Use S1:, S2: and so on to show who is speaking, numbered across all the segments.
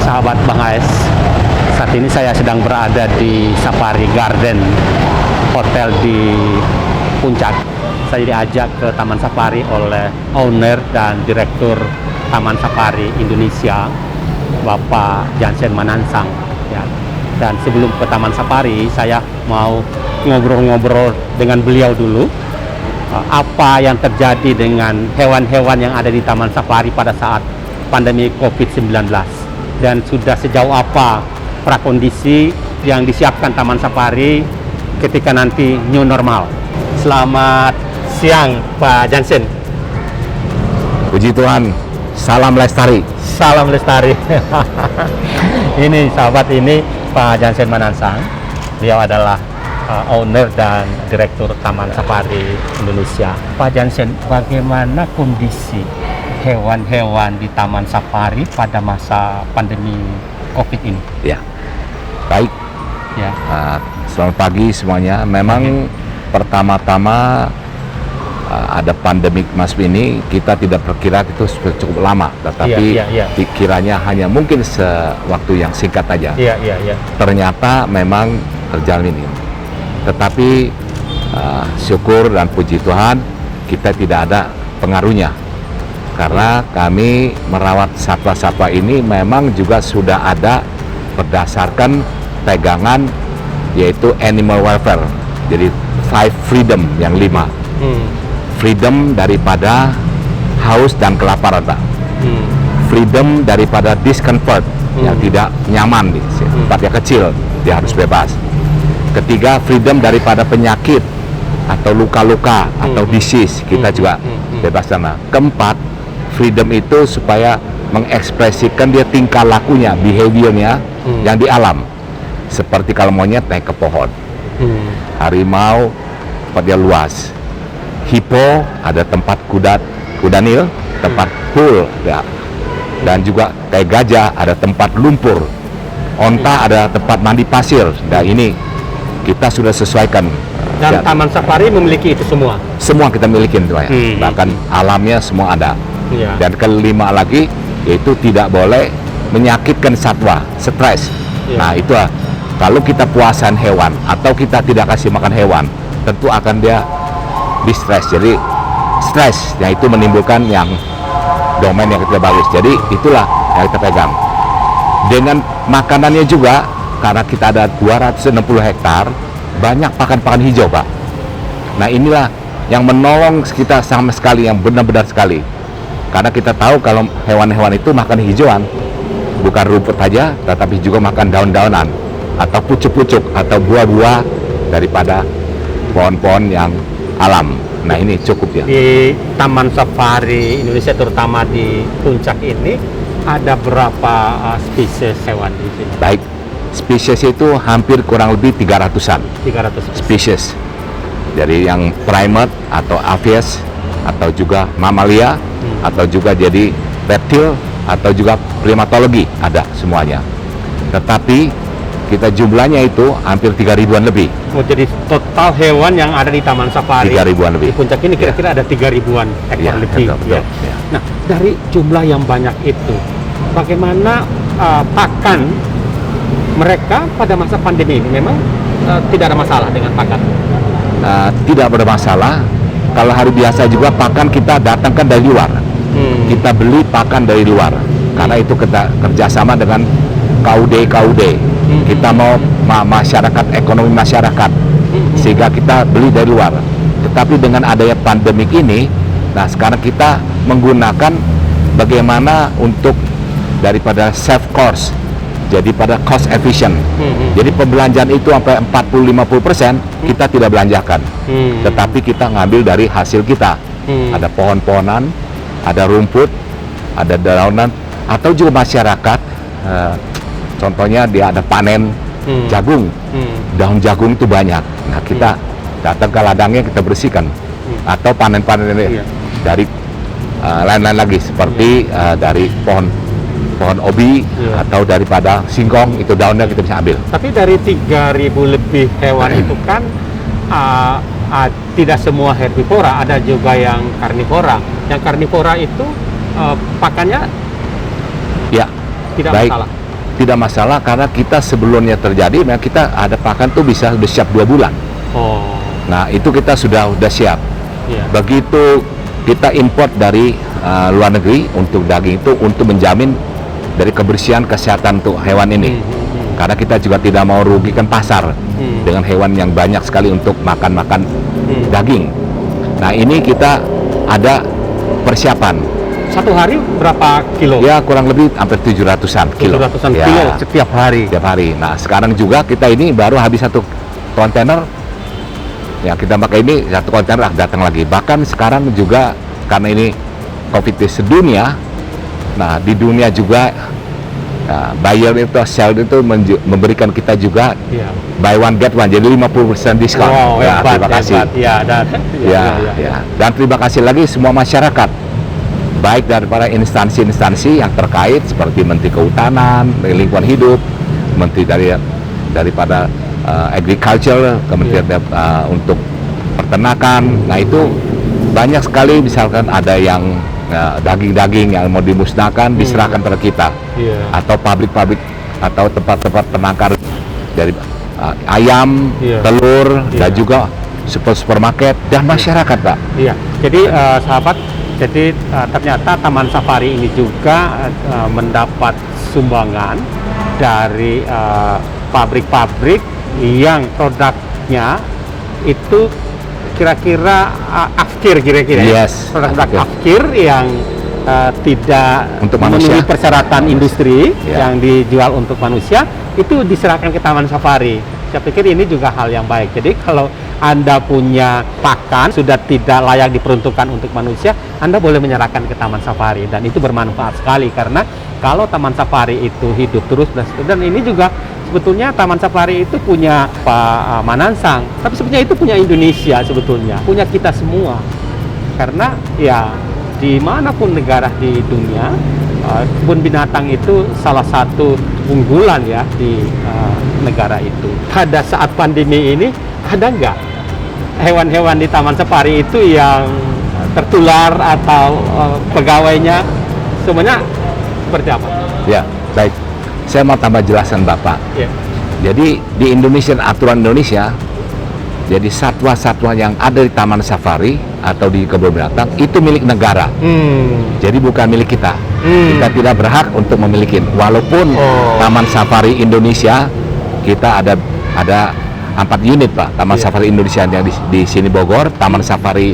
S1: sahabat Bang AS. Saat ini saya sedang berada di Safari Garden Hotel di Puncak. Saya diajak ke Taman Safari oleh owner dan direktur Taman Safari Indonesia, Bapak Jansen Manansang. Ya. Dan sebelum ke Taman Safari, saya mau ngobrol-ngobrol dengan beliau dulu. Apa yang terjadi dengan hewan-hewan yang ada di Taman Safari pada saat pandemi COVID-19, dan sudah sejauh apa prakondisi yang disiapkan Taman Safari ketika nanti new normal. Selamat siang Pak Jansen.
S2: Puji Tuhan, salam lestari.
S1: Salam lestari. Ini sahabat, ini Pak Jansen Manansang. Beliau adalah owner dan direktur Taman Safari Indonesia. Pak Jansen, bagaimana kondisi hewan-hewan di Taman Safari pada masa pandemi COVID ini?
S2: Ya, baik.
S1: Ya.
S2: Selamat pagi semuanya. Memang pertama-tama ada pandemik masuk ini, kita tidak perkira itu cukup lama, tetapi dikiranya hanya mungkin sewaktu yang singkat aja. Ternyata memang terjalin ini. Tetapi syukur dan puji Tuhan, kita tidak ada pengaruhnya. Karena kami merawat satwa-satwa ini memang juga sudah ada berdasarkan pegangan, yaitu animal welfare. Jadi 5 freedom, yang 5. Freedom daripada haus dan kelaparan, Pak. Freedom daripada discomfort, yang tidak nyaman, tempatnya kecil, dia harus bebas. Ketiga, freedom daripada penyakit atau luka-luka atau disease, kita juga bebas sana. Keempat, freedom itu supaya mengekspresikan dia tingkah lakunya, behaviornya yang di alam. Seperti kalau monyet naik ke pohon, harimau tempatnya luas, hippo ada tempat kuda nil, tempat pool ya. Dan juga kayak gajah ada tempat lumpur, onta ada tempat mandi pasir. Nah ini kita sudah sesuaikan.
S1: Dan Taman Safari memiliki itu semua? Semua
S2: kita miliki itu ya. Bahkan alamnya semua ada. Dan kelima lagi, yaitu tidak boleh menyakitkan satwa, stres. Nah itu kalau kita puasan hewan atau kita tidak kasih makan hewan, tentu akan dia di-stres. Jadi stres, yang itu menimbulkan yang domain yang tidak bagus. Jadi itulah yang kita pegang. Dengan makanannya juga, karena kita ada 260 hektar, banyak pakan-pakan hijau, Pak. Nah inilah yang menolong kita sama sekali, yang benar-benar sekali. Karena kita tahu kalau hewan-hewan itu makan hijauan, bukan rumput saja, tetapi juga makan daun-daunan atau pucuk-pucuk atau buah-buah daripada pohon-pohon yang alam. Nah ini cukup ya.
S1: Di Taman Safari Indonesia, terutama di Puncak ini, ada berapa spesies hewan di sini?
S2: Baik, spesies itu hampir kurang lebih 300-an.
S1: 300
S2: spesies. Jadi yang primate atau avies, atau juga mamalia, atau juga jadi reptil, atau juga primatologi, ada semuanya. Tetapi kita jumlahnya itu hampir 3.000-an lebih.
S1: Oh, jadi total hewan yang ada di Taman Safari
S2: 3.000-an lebih.
S1: Di Puncak ini kira-kira ada 3.000-an ekor lebih.
S2: Betul.
S1: Nah, dari jumlah yang banyak itu, bagaimana pakan mereka pada masa pandemi ini? Memang tidak ada masalah dengan pakan?
S2: Tidak ada masalah. Kalau hari biasa juga pakan kita datangkan dari luar. Kita beli pakan dari luar. Karena itu kita kerjasama dengan KUD. Kita mau masyarakat, ekonomi masyarakat, sehingga kita beli dari luar. Tetapi dengan adanya pandemik ini, nah sekarang kita menggunakan bagaimana untuk daripada save cost, jadi pada cost efficient. Jadi pembelanjaan itu sampai 40-50% kita tidak belanjakan, tetapi kita ngambil dari hasil kita. Ada pohon-pohonan, ada rumput, ada daunan, atau juga masyarakat. Contohnya dia ada panen jagung, daun jagung itu banyak. Nah kita datang ke ladangnya, kita bersihkan, atau panen-panen ini dari lain-lain lagi, seperti dari pohon obi atau daripada singkong, itu daunnya kita bisa ambil.
S1: Tapi dari 3.000 lebih hewan itu kan tidak semua herbivora, ada juga yang karnivora. Yang karnivora itu pakannya
S2: ya
S1: tidak
S2: baik.
S1: masalah.
S2: tidak masalah karena kita sebelumnya terjadi, nah kita ada pakan tuh bisa udah siap 2 bulan.
S1: Oh.
S2: Nah itu kita sudah siap.
S1: Iya.
S2: Begitu kita import dari luar negeri untuk daging itu untuk menjamin dari kebersihan kesehatan untuk hewan ini. Karena kita juga tidak mau rugikan pasar dengan hewan yang banyak sekali untuk makan daging. Nah ini kita ada persiapan.
S1: Satu hari berapa kilo?
S2: Ya kurang lebih hampir 700-an kilo.
S1: 700-an
S2: ya,
S1: kilo setiap hari.
S2: Setiap hari. Nah sekarang juga kita ini baru habis 1 kontainer. Ya kita pakai ini 1 kontainer datang lagi. Bahkan sekarang juga karena ini COVID sedunia. Nah di dunia juga buyer itu, sell itu memberikan kita juga buy one get one, jadi 50% diskon.
S1: Wow,
S2: ya,
S1: hebat,
S2: terima kasih.
S1: Hebat.
S2: Dan terima kasih lagi semua masyarakat, baik daripada instansi-instansi yang terkait seperti Menteri Kehutanan, Lingkungan Hidup, Menteri daripada Agriculture, Kementerian untuk Peternakan. Nah itu banyak sekali, misalkan ada yang daging-daging yang mau dimusnahkan diserahkan pada kita, atau pabrik-pabrik atau tempat-tempat penangkar dari ayam, telur, dan juga supermarket dan masyarakat, Pak.
S1: Iya. Jadi sahabat, jadi ternyata Taman Safari ini juga mendapat sumbangan dari pabrik-pabrik yang produknya itu kira-kira afkir,
S2: Yes,
S1: produk afkir yang tidak
S2: untuk manusia,
S1: memenuhi persyaratan industri yang dijual untuk manusia, itu diserahkan ke Taman Safari. Saya pikir ini juga hal yang baik. Jadi kalau Anda punya pakan sudah tidak layak diperuntukkan untuk manusia, Anda boleh menyerahkan ke Taman Safari, dan itu bermanfaat sekali karena kalau Taman Safari itu hidup terus, dan ini juga sebetulnya Taman Safari itu punya Pak Manansang, tapi sebetulnya itu punya Indonesia, sebetulnya punya kita semua, karena ya dimanapun negara di dunia, kebun binatang itu salah satu unggulan ya di negara itu. Pada saat pandemi ini, ada nggak hewan-hewan di Taman Safari itu yang tertular atau pegawainya semuanya seperti apa?
S2: Ya, baik. Saya mau tambah jelasan Bapak. Jadi di Indonesia, aturan Indonesia, jadi satwa-satwa yang ada di Taman Safari atau di kebun binatang itu milik negara. Jadi bukan milik kita. Kita tidak berhak untuk memiliki. Walaupun Taman Safari Indonesia kita ada 4 unit, Pak. Taman Safari Indonesia yang di sini Bogor, Taman Safari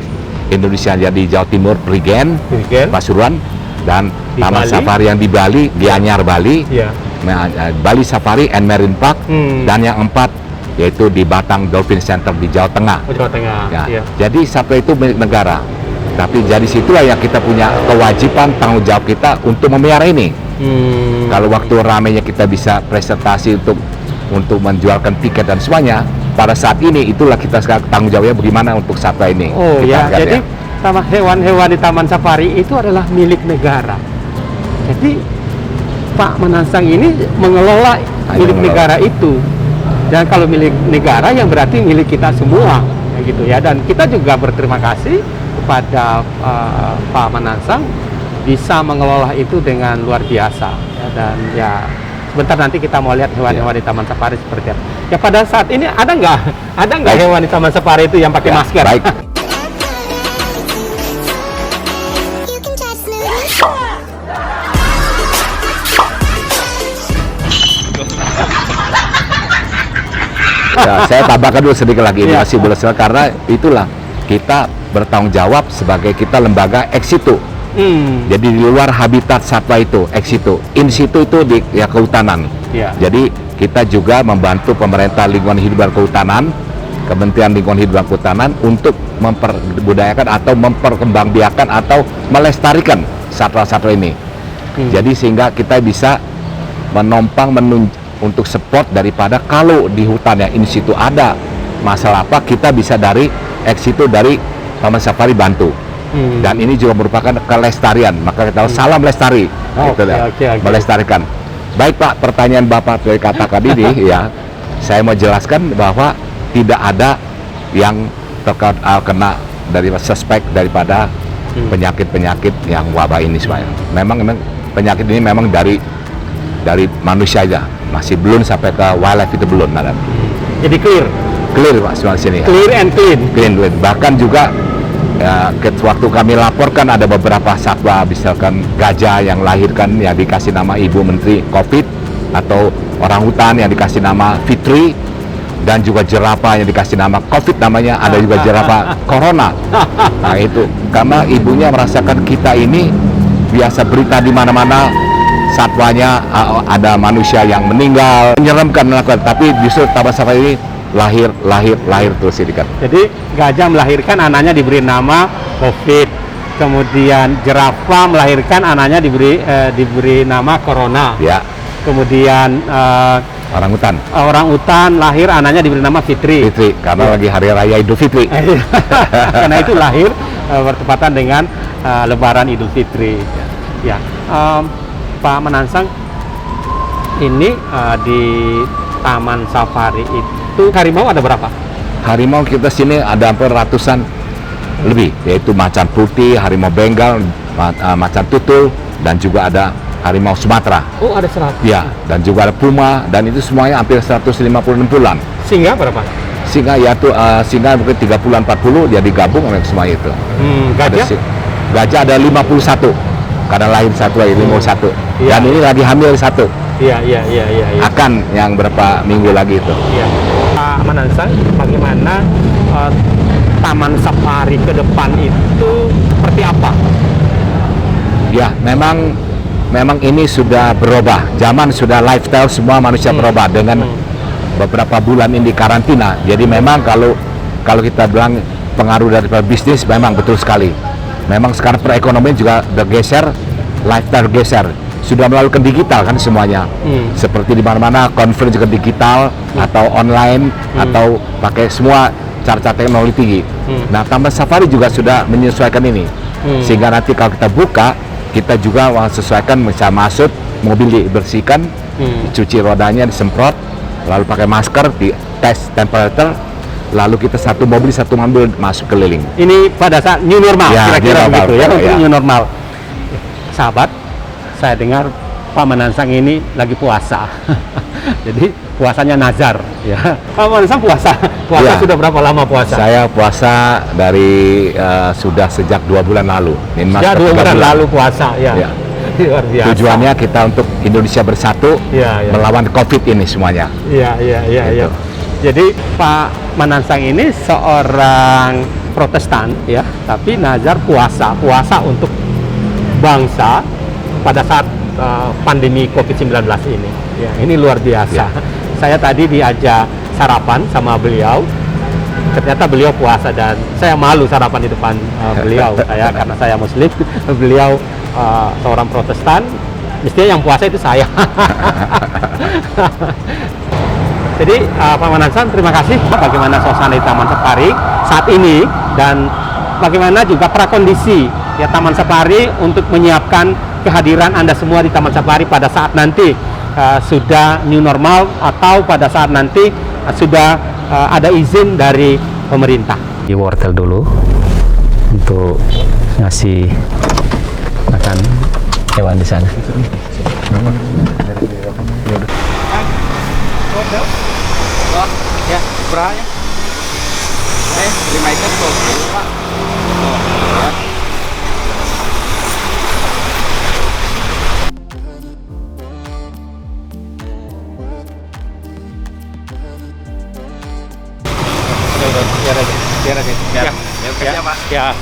S2: Indonesia yang di Jawa Timur Prigen, Pasuruan, dan Taman
S1: Bali.
S2: Safari yang di Bali, Gianyar Bali. Bali Safari and Marine Park, dan yang 4 yaitu di Batang Dolphin Center di Jawa Tengah.
S1: Jawa Tengah.
S2: Jadi satwa itu milik negara. Tapi jadi situlah yang kita punya kewajiban, tanggung jawab kita untuk memelihara ini. Kalau waktu ramenya kita bisa presentasi untuk menjualkan tiket dan semuanya, pada saat ini itulah kita sekarang tanggung jawabnya bagaimana untuk satwa ini.
S1: Jadi hewan-hewan di Taman Safari itu adalah milik negara. Jadi Pak Manansang ini mengelola milik negara itu, dan kalau milik negara yang berarti milik kita semua, gitu ya. Dan kita juga berterima kasih kepada Pak Manansang bisa mengelola itu dengan luar biasa. Dan ya sebentar nanti kita mau lihat hewan-hewan di Taman Safari seperti apa. Ya pada saat ini ada nggak hewan di Taman Safari itu yang pakai masker?
S2: Baik. Ya, saya tambahkan dulu sedikit lagi, ini masih boleh karena itulah kita bertanggung jawab sebagai kita lembaga ex situ. Jadi di luar habitat satwa itu, ex situ, in situ itu di kehutanan. Jadi kita juga membantu pemerintah lingkungan hidup dan kehutanan, Kementerian Lingkungan Hidup dan Kehutanan untuk memperbudayakan atau memperkembangbiakan atau melestarikan satwa-satwa ini. Jadi sehingga kita bisa menopang untuk support daripada kalau di hutan yang in situ ada masalah apa, kita bisa dari ex situ dari Taman Safari bantu. Dan ini juga merupakan kelestarian, maka kita salam lestari, melestarikan. Baik Pak, pertanyaan Bapak dari katakan ini ya, saya mau jelaskan bahwa tidak ada yang kena dari suspek daripada penyakit-penyakit yang wabah ini semuanya. Memang penyakit ini memang dari dari manusia aja, masih belum sampai ke wildlife, itu belum ada.
S1: Jadi clear
S2: Pak semua di sini.
S1: clear and clean.
S2: Clean. Bahkan juga waktu kami laporkan ada beberapa satwa, misalkan gajah yang lahirkan ya dikasih nama Ibu Menteri COVID, atau orang hutan yang dikasih nama Fitri, dan juga jerapah yang dikasih nama COVID namanya, ada juga jerapah Corona. Nah itu karena ibunya merasakan kita ini biasa berita di mana-mana satwanya ada manusia yang meninggal, menyeramkan, tapi justru Taman Safari ini lahir terus ini kan.
S1: Jadi gajah melahirkan anaknya diberi nama COVID, kemudian jerapah melahirkan anaknya diberi nama Corona.
S2: Ya.
S1: Kemudian orang utan lahir anaknya diberi nama Fitri.
S2: Karena lagi hari raya Idul Fitri.
S1: Karena itu lahir bertepatan dengan Lebaran Idul Fitri. Ya, Pak Manansang, ini di Taman Safari itu harimau ada berapa?
S2: Harimau kita sini ada hampir ratusan lebih, yaitu macan putih, harimau Bengal, macan tutul, dan juga ada harimau Sumatera.
S1: Oh, ada 100.
S2: Ya, dan juga ada puma, dan itu semuanya hampir 150-60-an.
S1: Singa berapa?
S2: Singa ya tuh, singa mungkin 30-40, dia digabung oleh semua itu.
S1: Gajah?
S2: Gajah ada 51. Karena lahir satu lagi, 51.
S1: Ya.
S2: Dan ini lagi hamil 1.
S1: Iya.
S2: Akan yang berapa minggu lagi itu.
S1: Iya. Pak Manansang, bagaimana Taman Safari ke depan itu seperti apa?
S2: Ya, memang ini sudah berubah. Zaman sudah lifestyle semua manusia berubah dengan beberapa bulan ini karantina. Jadi memang kalau kita bilang pengaruh dari bisnis, memang betul sekali. Memang sekarang perekonomian juga bergeser, lifestyle geser. Sudah melalui digital kan semuanya. Seperti di mana-mana conference juga digital atau online atau pakai semua cara-cara teknologi tinggi. Nah, Taman Safari juga sudah menyesuaikan ini. Sehingga nanti kalau kita buka, kita juga sesuaikan, bisa masuk, mobil dibersihkan, cuci rodanya, disemprot, lalu pakai masker, di tes temperature, lalu kita satu mobil masuk keliling.
S1: Ini pada saat new normal,
S2: Ya,
S1: kira-kira begitu ya,
S2: ya.
S1: new normal. Sahabat, saya dengar Pak Manansang ini lagi puasa. Jadi puasanya nazar, ya. Pak Manansang puasa
S2: Ya.
S1: Sudah berapa lama puasa?
S2: Saya puasa dari sudah sejak 2 bulan lalu. Ini
S1: Sejak 2 bulan lalu puasa, ya.
S2: Ya.
S1: Luar biasa.
S2: Tujuannya kita untuk Indonesia bersatu
S1: Ya.
S2: melawan COVID ini semuanya.
S1: Iya.
S2: Gitu.
S1: Jadi Pak Manansang ini seorang Protestan, ya, tapi nazar puasa untuk bangsa pada saat pandemi COVID-19 ini. Ya, ini luar biasa.
S2: Ya.
S1: Saya tadi diajak sarapan sama beliau. Ternyata beliau puasa dan saya malu sarapan di depan beliau. Karena saya Muslim, beliau seorang Protestan. Mestinya yang puasa itu saya. Jadi Pak Manansang, terima kasih bagaimana suasana di Taman Safari saat ini dan bagaimana juga prakondisi ya Taman Safari untuk menyiapkan kehadiran Anda semua di Taman Safari pada saat nanti sudah new normal atau pada saat nanti sudah ada izin dari pemerintah. Di wortel dulu untuk ngasih makan hewan di sana.
S3: Ya, berapa ya? 5 ikan 20, Pak.
S1: Biar aja.
S3: Ya, Pak.
S1: Ya.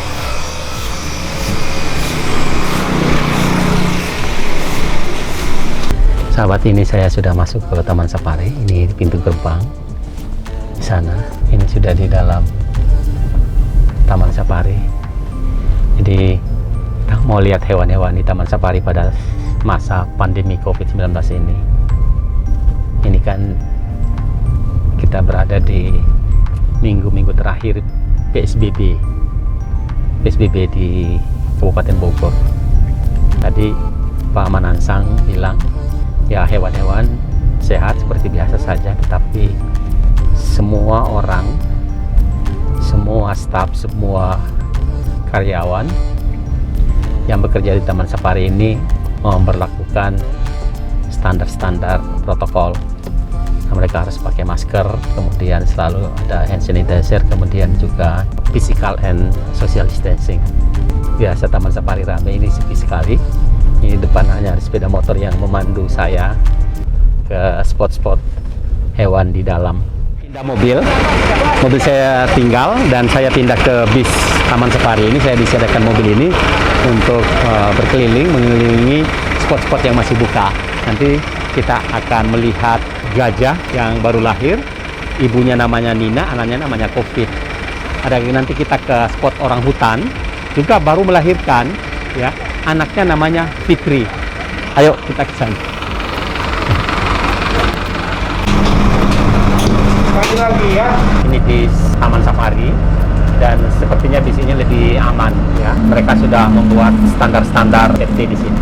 S1: Sahabat, ini saya sudah masuk ke Taman Safari. Ini di pintu gerbang di sana. Ini sudah di dalam Taman Safari. Jadi kita mau lihat hewan-hewan di Taman Safari pada masa pandemi COVID-19 ini. Ini kan kita berada di minggu-minggu terakhir PSBB di Kabupaten Bogor. Tadi Pak Manansang bilang ya hewan-hewan sehat seperti biasa saja, tetapi semua orang, semua staf, semua karyawan yang bekerja di Taman Safari ini memperlakukan standar protokol. Mereka harus pakai masker, kemudian selalu ada hand sanitizer, kemudian juga physical and social distancing. Biasa Taman Safari ramai, ini sepi sekali. Ini depan hanya ada sepeda motor yang memandu saya ke spot-spot hewan di dalam. Pindah mobil saya tinggal dan saya pindah ke bis Taman Safari ini. Saya disediakan mobil ini untuk berkeliling, mengelilingi spot-spot yang masih buka. Nanti kita akan melihat gajah yang baru lahir, ibunya namanya Nina, anaknya namanya Covid. Ada nanti kita ke spot orang hutan, juga baru melahirkan, ya, anaknya namanya Fitri. Ayo kita ke sana. Ini di Taman Safari dan sepertinya di sini lebih aman, ya. Mereka sudah membuat standar-standar safety di sini.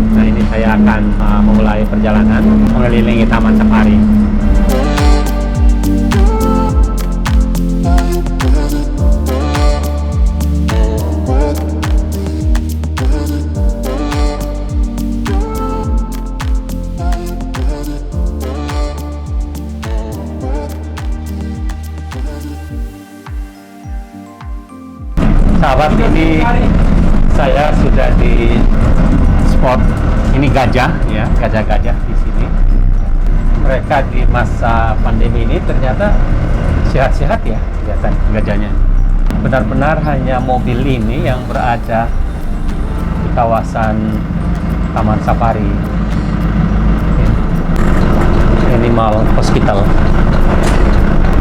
S1: Nah, ini saya akan memulai perjalanan mengelilingi Taman Safari. Sahabat, ini saya sudah di spot. Ini gajah, ya, gajah-gajah di sini. Mereka di masa pandemi ini ternyata sehat-sehat, ya, kelihatan gajahnya. Benar-benar hanya mobil ini yang berada di kawasan Taman Safari Animal Hospital.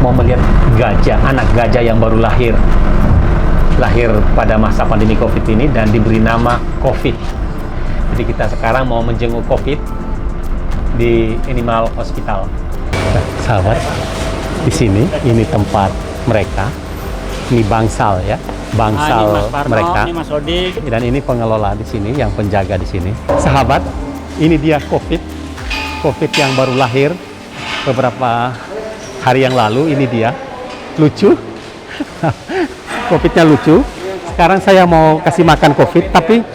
S1: Mau melihat gajah, anak gajah yang baru lahir pada masa pandemi COVID ini dan diberi nama Covid. Jadi kita sekarang mau menjenguk Covid di Animal Hospital. Nah, sahabat, di sini ini tempat mereka. Ini bangsal, ya, bangsal mereka.
S4: Ini Mas Odik.
S1: Dan ini pengelola di sini, yang penjaga di sini. Sahabat, ini dia Covid yang baru lahir beberapa hari yang lalu. Ini dia, lucu. Covidnya lucu. Sekarang saya mau kasih makan Covid, tapi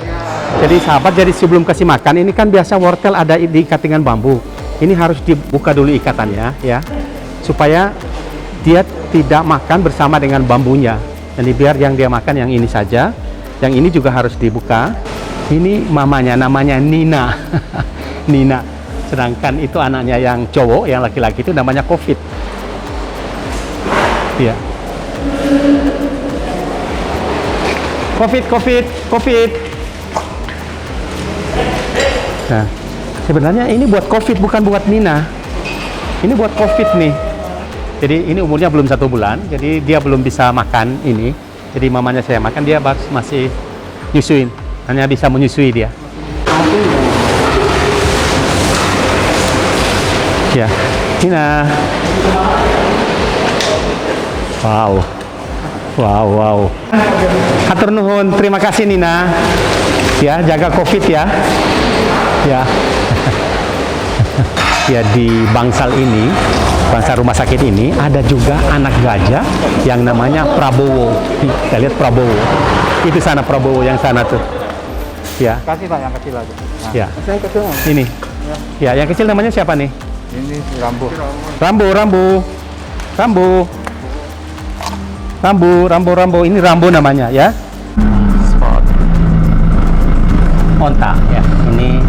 S1: jadi sahabat, jadi sebelum kasih makan ini kan biasa wortel ada diikat dengan bambu. Ini harus dibuka dulu ikatannya, ya, supaya dia tidak makan bersama dengan bambunya. Jadi biar yang dia makan yang ini saja, yang ini juga harus dibuka. Ini mamanya, namanya Nina. Nina. Sedangkan itu anaknya yang cowok, yang laki-laki itu namanya Covid. Iya. Covid. Nah, sebenarnya ini buat Covid, bukan buat Nina. Ini buat Covid nih. Jadi ini umurnya belum 1 bulan, jadi dia belum bisa makan ini. Jadi mamanya saya makan, dia masih nyusuin, hanya bisa menyusui dia. Ya, Nina. Wow. Hatur nuhun, terima kasih Nina. Ya, jaga Covid ya. Ya. Ya, di bangsal ini, bangsal rumah sakit ini ada juga anak gajah yang namanya Prabowo. Kita lihat Prabowo. Itu sana Prabowo yang sana tuh. Ya.
S4: Kasih Pak yang kecil aja. Nah,
S1: Ya.
S4: yang kecil.
S1: Ini. Ya, yang kecil namanya siapa nih?
S4: Ini Rambo.
S1: Rambo. Ini Rambo namanya, ya. Spot onta, ya. Ini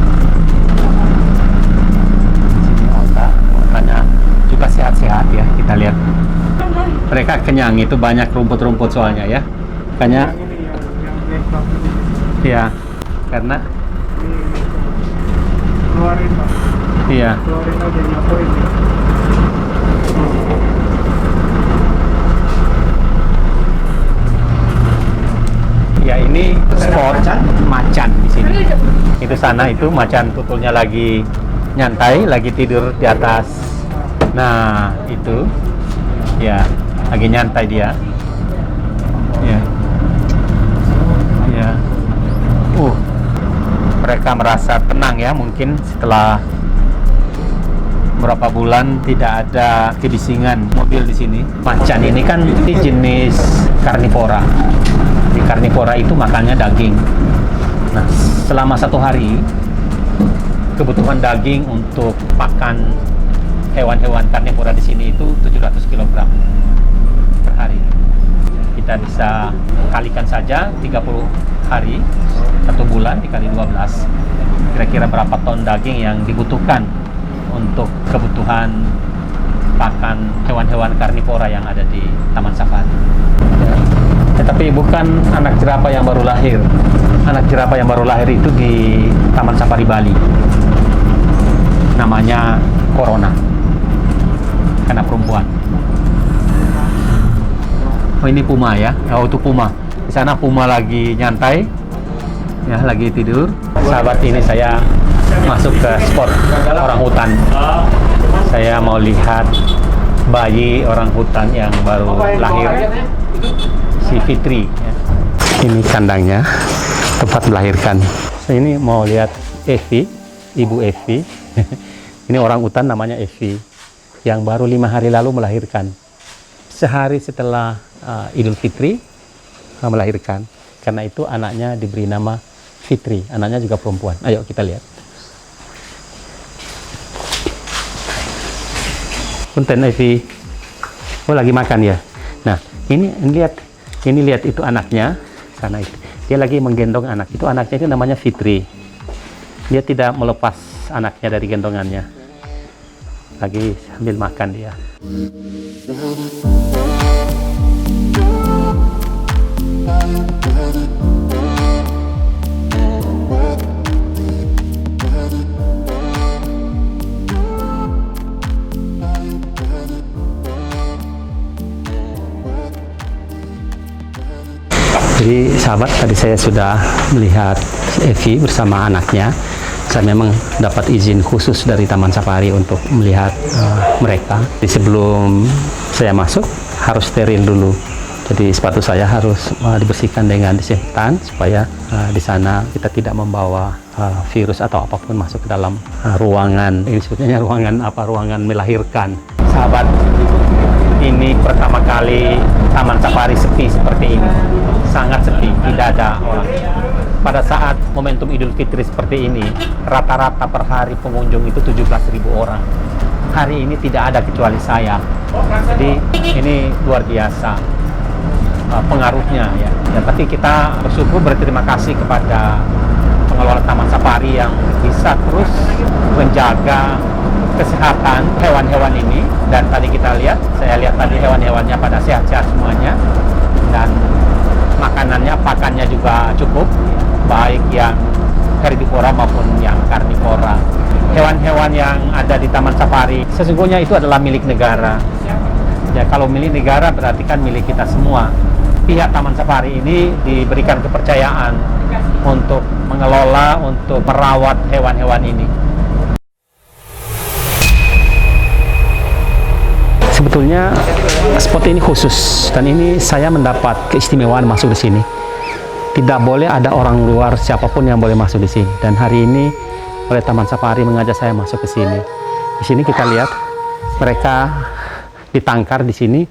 S1: onta, ontanya juga sehat-sehat, ya. Kita lihat. Mereka kenyang, itu banyak rumput-rumput soalnya, ya. Makanya, ya, karena
S4: Keluarin Pak.
S1: iya.
S4: Keluarin aja nyapuin.
S1: Ya, ini spot macan di sini. Itu sana itu macan tutulnya lagi nyantai, lagi tidur di atas. Nah, itu. Ya, lagi nyantai dia. Ya. Ya. Mereka merasa tenang, ya, mungkin setelah berapa bulan tidak ada kebisingan mobil di sini. Macan ini kan ini jenis karnivora. Di karnivora itu makannya daging. Nah, selama 1 hari kebutuhan daging untuk pakan hewan-hewan karnivora di sini itu 700 kg per hari. Kita bisa kalikan saja 30 hari, 1 bulan dikali 12. Kira-kira berapa ton daging yang dibutuhkan untuk kebutuhan pakan hewan-hewan karnivora yang ada di Taman Safari. Ya. Tetapi bukan anak jerapah yang baru lahir. Anak jerapah yang baru lahir itu di Taman Safari Bali. Namanya Corona. Karena perempuan. Oh, ini puma ya. Oh, itu puma. Di sana puma lagi nyantai. Ya, lagi tidur. Sahabat, ini saya masuk ke spot orang hutan. Saya mau lihat bayi orang hutan yang baru lahir, si Fitri. Ini kandangnya, tempat melahirkan. Ini mau lihat Evi, ibu Evi. Ini orang hutan namanya Evi, yang baru 5 hari lalu melahirkan. Sehari setelah Idul Fitri melahirkan. Karena itu anaknya diberi nama Fitri, anaknya juga perempuan. Ayo kita lihat. Punten Evi. Oh, lagi makan ya. Nah, ini lihat itu anaknya sana itu. Dia lagi menggendong anak. Itu anaknya itu namanya Fitri. Dia tidak melepas anaknya dari gendongannya. Lagi sambil makan dia. Jadi sahabat, tadi saya sudah melihat Evi bersama anaknya. Saya memang dapat izin khusus dari Taman Safari untuk melihat mereka. Jadi sebelum saya masuk harus steril dulu. Jadi sepatu saya harus dibersihkan dengan disinfektan supaya di sana kita tidak membawa virus atau apapun masuk ke dalam ruangan. Ini sebetulnya ruangan melahirkan. Sahabat, ini pertama kali Taman Safari sepi seperti ini. Sangat sepi, tidak ada orang. Pada saat momentum Idul Fitri seperti ini, rata-rata per hari pengunjung itu 17.000 orang. Hari ini tidak ada kecuali saya. Jadi ini luar biasa pengaruhnya ya. Tapi kita bersyukur, berterima kasih kepada pengelola Taman Safari yang bisa terus menjaga kesehatan hewan-hewan ini. Dan tadi saya lihat tadi hewan-hewannya pada sehat-sehat semuanya, dan makanannya, pakannya juga cukup, baik yang herbivora maupun yang karnivora. Hewan-hewan yang ada di Taman Safari sesungguhnya itu adalah milik negara. Ya, kalau milik negara berarti kan milik kita semua. Pihak Taman Safari ini diberikan kepercayaan untuk mengelola, untuk merawat hewan-hewan ini. Sebetulnya spot ini khusus, dan ini saya mendapat keistimewaan masuk di sini. Tidak boleh ada orang luar siapapun yang boleh masuk di sini. Dan hari ini oleh Taman Safari mengajak saya masuk ke sini. Di sini kita lihat mereka ditangkar di sini,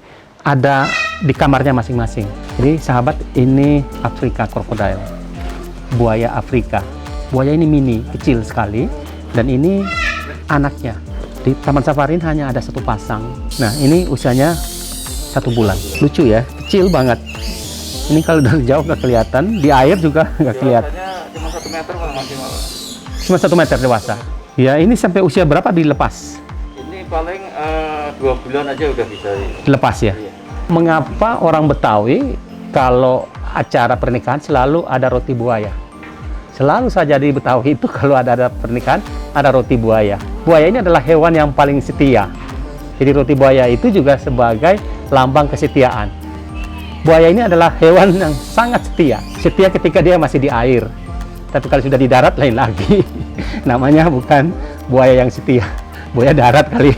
S1: ada di kamarnya masing-masing. Jadi sahabat, ini Afrika crocodile, buaya Afrika. Buaya ini mini, kecil sekali, dan ini anaknya. Di Taman Safari hanya ada 1 pasang. Nah, ini usianya 1 bulan. Lucu ya, kecil banget. Ini kalau dari jauh nggak kelihatan, di air juga nggak kelihatan.
S3: Cuma 1 meter maksimal.
S1: Cuma 1 meter dewasa. Ya, ini sampai usia berapa dilepas?
S3: Ini paling 2 bulan aja udah bisa
S1: Dilepas ya?
S3: Iya.
S1: Mengapa orang Betawi kalau acara pernikahan selalu ada roti buaya? Selalu saja di Betawi itu kalau ada pernikahan, ada roti buaya. Buaya ini adalah hewan yang paling setia. Jadi roti buaya itu juga sebagai lambang kesetiaan. Buaya ini adalah hewan yang sangat setia. Setia ketika dia masih di air. Tapi kalau sudah di darat lain lagi. Namanya bukan buaya yang setia. Buaya darat kali.